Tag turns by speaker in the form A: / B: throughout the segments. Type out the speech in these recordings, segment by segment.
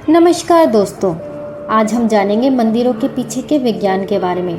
A: नमस्कार दोस्तों, आज हम जानेंगे मंदिरों के पीछे के विज्ञान के बारे में।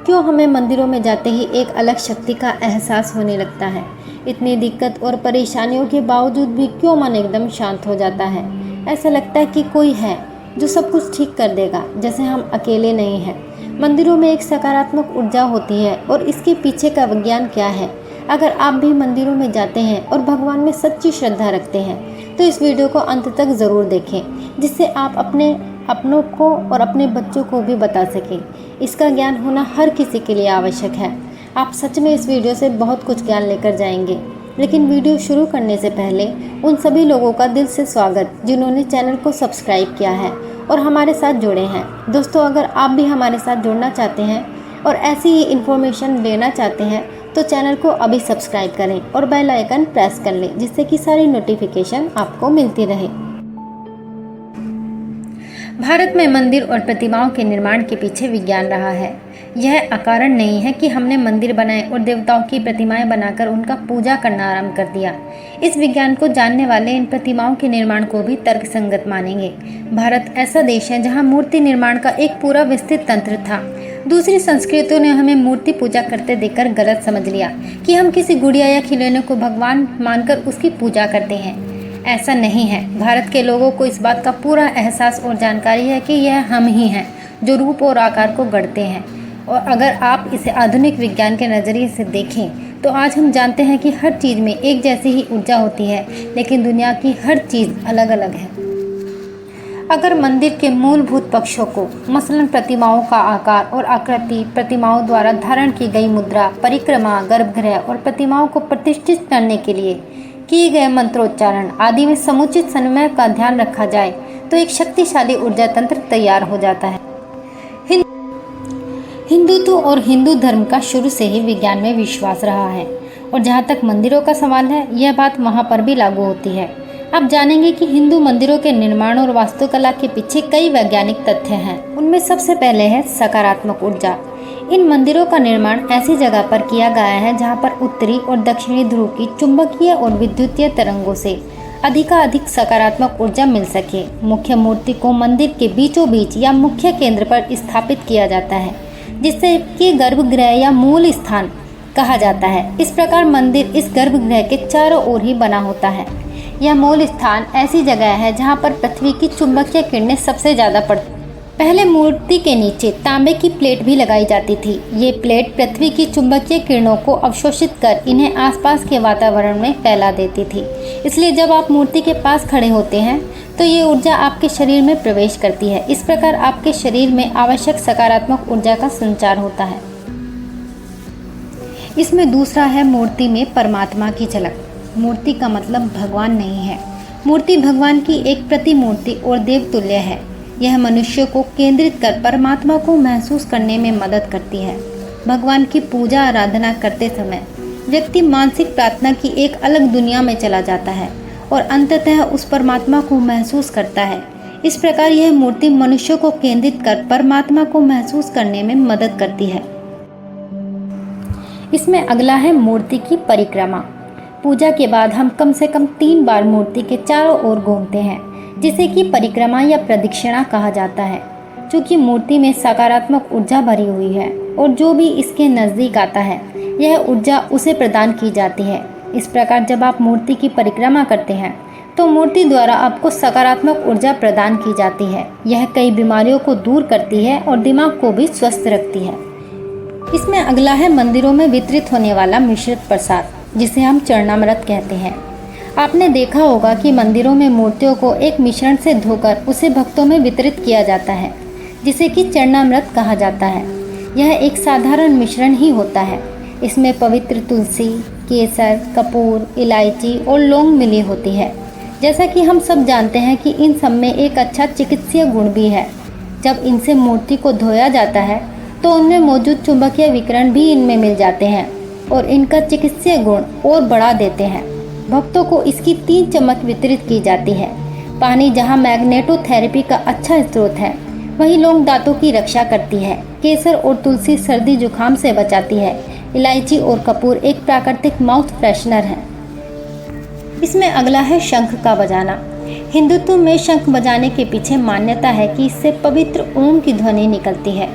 A: क्यों हमें मंदिरों में जाते ही एक अलग शक्ति का एहसास होने लगता है। इतनी दिक्कत और परेशानियों के बावजूद भी क्यों मन एकदम शांत हो जाता है। ऐसा लगता है कि कोई है जो सब कुछ ठीक कर देगा, जैसे हम अकेले नहीं हैं। मंदिरों में एक सकारात्मक ऊर्जा होती है और इसके पीछे का विज्ञान क्या है। अगर आप भी मंदिरों में जाते हैं और भगवान में सच्ची श्रद्धा रखते हैं तो इस वीडियो को अंत तक ज़रूर देखें, जिससे आप अपनों को और अपने बच्चों को भी बता सकें। इसका ज्ञान होना हर किसी के लिए आवश्यक है। आप सच में इस वीडियो से बहुत कुछ ज्ञान लेकर जाएंगे। लेकिन वीडियो शुरू करने से पहले उन सभी लोगों का दिल से स्वागत जिन्होंने चैनल को सब्सक्राइब किया है और हमारे साथ जुड़े हैं। दोस्तों, अगर आप भी हमारे साथ जुड़ना चाहते हैं और ऐसी ही इन्फॉर्मेशन लेना चाहते हैं तो चैनल को अभी सब्सक्राइब करें और बेल आइकन प्रेस कर लें, जिससे कि सारी नोटिफिकेशन आपको मिलती रहे। भारत में मंदिर और प्रतिमाओं के निर्माण के पीछे विज्ञान रहा है। यह अकारण नहीं है कि हमने मंदिर बनाए और देवताओं की प्रतिमाएं बनाकर उनका पूजा करना आरंभ कर दिया। इस विज्ञान को जानने वाले इन प्रतिमाओं के निर्माण को भी तर्कसंगत मानेंगे। भारत ऐसा देश है जहां मूर्ति निर्माण का एक पूरा विस्तृत तंत्र था। दूसरी संस्कृतियों ने हमें मूर्ति पूजा करते देखकर गलत समझ लिया कि हम किसी गुड़िया या खिलौने को भगवान मानकर उसकी पूजा करते हैं। ऐसा नहीं है। भारत के लोगों को इस बात का पूरा एहसास और जानकारी है कि यह हम ही हैं जो रूप और आकार को गढ़ते हैं। और अगर आप इसे आधुनिक विज्ञान के नज़रिए से देखें तो आज हम जानते हैं कि हर चीज़ में एक जैसी ही ऊर्जा होती है, लेकिन दुनिया की हर चीज़ अलग अलग है। अगर मंदिर के मूलभूत पक्षों को, मसलन प्रतिमाओं का आकार और आकृति, प्रतिमाओं द्वारा धारण की गई मुद्रा, परिक्रमा, गर्भगृह और प्रतिमाओं को प्रतिष्ठित करने के लिए किए गए मंत्रोच्चारण आदि में समुचित समन्वय का ध्यान रखा जाए तो एक शक्तिशाली ऊर्जा तंत्र तैयार हो जाता है। हिंदुत्व और हिंदू धर्म का शुरू से ही विज्ञान में विश्वास रहा है और जहाँ तक मंदिरों का सवाल है, यह बात वहाँ पर भी लागू होती है। आप जानेंगे कि हिंदू मंदिरों के निर्माण और वास्तुकला के पीछे कई वैज्ञानिक तथ्य हैं। उनमें सबसे पहले है सकारात्मक ऊर्जा। इन मंदिरों का निर्माण ऐसी जगह पर किया गया है जहां पर उत्तरी और दक्षिणी ध्रुव की चुंबकीय और विद्युतीय तरंगों से अधिकाधिक सकारात्मक ऊर्जा मिल सके। मुख्य मूर्ति को मंदिर के बीचों बीच या मुख्य केंद्र पर स्थापित किया जाता है, जिससे कि गर्भगृह या मूल स्थान कहा जाता है। इस प्रकार मंदिर इस गर्भगृह के चारों ओर ही बना होता है। यह मूल स्थान ऐसी जगह है जहां पर पृथ्वी की चुंबकीय किरणें सबसे ज़्यादा पड़ती। पहले मूर्ति के नीचे तांबे की प्लेट भी लगाई जाती थी। ये प्लेट पृथ्वी की चुंबकीय किरणों को अवशोषित कर इन्हें आसपास के वातावरण में फैला देती थी। इसलिए जब आप मूर्ति के पास खड़े होते हैं तो ये ऊर्जा आपके शरीर में प्रवेश करती है। इस प्रकार आपके शरीर में आवश्यक सकारात्मक ऊर्जा का संचार होता है। इसमें दूसरा है मूर्ति में परमात्मा की झलक। मूर्ति का मतलब भगवान नहीं है। मूर्ति भगवान की एक प्रतिमूर्ति और देवतुल्य है। यह मनुष्य को केंद्रित कर परमात्मा को महसूस करने में मदद करती है। भगवान की पूजा आराधना करते समय व्यक्ति मानसिक प्रार्थना की एक अलग दुनिया में चला जाता है और अंततः उस परमात्मा को महसूस करता है। इस प्रकार यह मूर्ति मनुष्य को केंद्रित कर परमात्मा को महसूस करने में मदद करती है। इसमें अगला है मूर्ति की परिक्रमा। पूजा के बाद हम कम से कम 3 बार मूर्ति के चारों ओर घूमते हैं, जिसे कि परिक्रमा या प्रदक्षिणा कहा जाता है। चूँकि मूर्ति में सकारात्मक ऊर्जा भरी हुई है और जो भी इसके नज़दीक आता है यह ऊर्जा उसे प्रदान की जाती है। इस प्रकार जब आप मूर्ति की परिक्रमा करते हैं तो मूर्ति द्वारा आपको सकारात्मक ऊर्जा प्रदान की जाती है। यह कई बीमारियों को दूर करती है और दिमाग को भी स्वस्थ रखती है। इसमें अगला है मंदिरों में वितरित होने वाला मिश्रित प्रसाद, जिसे हम चरणामृत कहते हैं। आपने देखा होगा कि मंदिरों में मूर्तियों को एक मिश्रण से धोकर उसे भक्तों में वितरित किया जाता है, जिसे कि चरणामृत कहा जाता है। यह एक साधारण मिश्रण ही होता है। इसमें पवित्र तुलसी, केसर, कपूर, इलायची और लौंग मिली होती है। जैसा कि हम सब जानते हैं कि इन सब में एक अच्छा चिकित्सीय गुण भी है। जब इनसे मूर्ति को धोया जाता है तो उनमें मौजूद चुंबकीय विकिरण भी इनमें मिल जाते हैं और इनका चिकित्सीय गुण और बढ़ा देते हैं। भक्तों को इसकी 3 चम्मच वितरित की जाती है। पानी जहाँ मैग्नेटोथेरेपी का अच्छा स्रोत है, वहीं लौंग दांतों की रक्षा करती है। केसर और तुलसी सर्दी जुकाम से बचाती है। इलायची और कपूर एक प्राकृतिक माउथ फ्रेशनर है। इसमें अगला है शंख का बजाना। हिंदुत्व में शंख बजाने के पीछे मान्यता है कि इससे पवित्र ओम की ध्वनि निकलती है,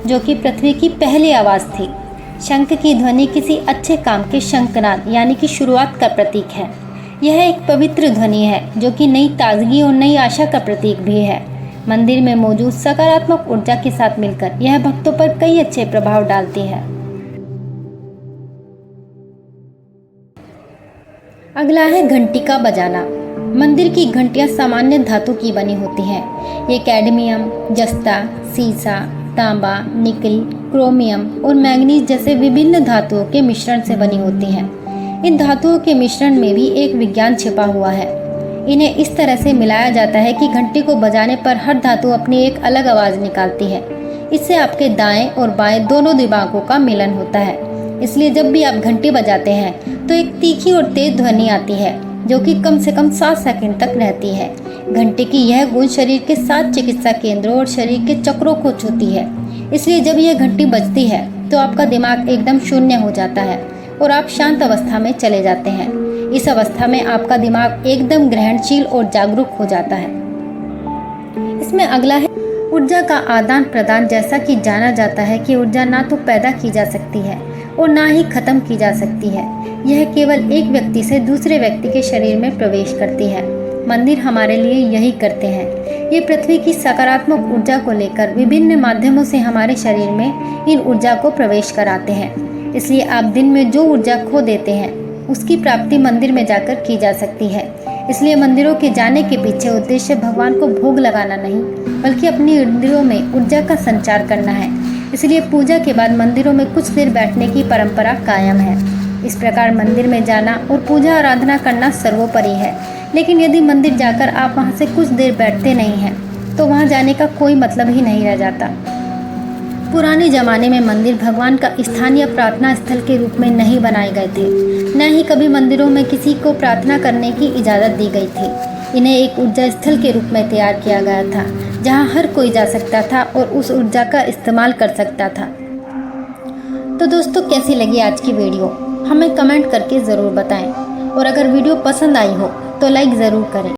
A: जो कि पृथ्वी की पहली आवाज़ थी। शंख की ध्वनि किसी अच्छे काम के शंखनाद यानी कि शुरुआत का प्रतीक है। यह एक पवित्र ध्वनि है जो कि नई ताजगी और नई आशा का प्रतीक भी है। मंदिर में मौजूद सकारात्मक ऊर्जा के साथ मिलकर यह भक्तों पर कई अच्छे प्रभाव डालती है। अगला है घंटी का बजाना। मंदिर की घंटियां सामान्य धातु की बनी होती हैं। ये कैडमियम, जस्ता, सीसा, तांबा, निकल, क्रोमियम और मैंगनीज जैसे विभिन्न धातुओं के मिश्रण से बनी होती हैं। इन धातुओं के मिश्रण में भी एक विज्ञान छिपा हुआ है। इन्हें इस तरह से मिलाया जाता है कि घंटी को बजाने पर हर धातु अपनी एक अलग आवाज़ निकालती है। इससे आपके दाएं और बाएं दोनों दिमागों का मिलन होता है। इसलिए जब भी आप घंटी बजाते हैं तो एक तीखी और तेज ध्वनि आती है जो कि कम से कम 7 सेकंड तक रहती है। घंटे की यह गूंज शरीर के 7 चिकित्सा केंद्रों और शरीर के चक्रों को छूती है। इसलिए जब यह घंटी बजती है तो आपका दिमाग एकदम शून्य हो जाता है और आप शांत अवस्था में चले जाते हैं। इस अवस्था में आपका दिमाग एकदम ग्रहणशील और जागरूक हो जाता है। इसमें अगला है ऊर्जा का आदान प्रदान। जैसा कि जाना जाता है कि ऊर्जा ना तो पैदा की जा सकती है और ना ही खत्म की जा सकती है। यह केवल एक व्यक्ति से दूसरे व्यक्ति के शरीर में प्रवेश करती है। मंदिर हमारे लिए यही करते हैं। ये पृथ्वी की सकारात्मक ऊर्जा को लेकर विभिन्न माध्यमों से हमारे शरीर में इन ऊर्जा को प्रवेश कराते हैं। इसलिए आप दिन में जो ऊर्जा खो देते हैं उसकी प्राप्ति मंदिर में जाकर की जा सकती है। इसलिए मंदिरों के जाने के पीछे उद्देश्य भगवान को भोग लगाना नहीं, बल्कि अपनी इंद्रियों में ऊर्जा का संचार करना है। इसलिए पूजा के बाद मंदिरों में कुछ देर बैठने की परंपरा कायम है। इस प्रकार मंदिर में जाना और पूजा आराधना करना सर्वोपरि है। लेकिन यदि मंदिर जाकर आप वहां से कुछ देर बैठते नहीं हैं तो वहां जाने का कोई मतलब ही नहीं रह जाता। पुराने ज़माने में मंदिर भगवान का स्थानीय प्रार्थना स्थल के रूप में नहीं बनाए गए थे। न ही कभी मंदिरों में किसी को प्रार्थना करने की इजाज़त दी गई थी। इन्हें एक ऊर्जा स्थल के रूप में तैयार किया गया था जहां हर कोई जा सकता था और उस ऊर्जा का इस्तेमाल कर सकता था। तो दोस्तों, कैसी लगी आज की वीडियो हमें कमेंट करके ज़रूर बताएं और अगर वीडियो पसंद आई हो तो लाइक ज़रूर करें।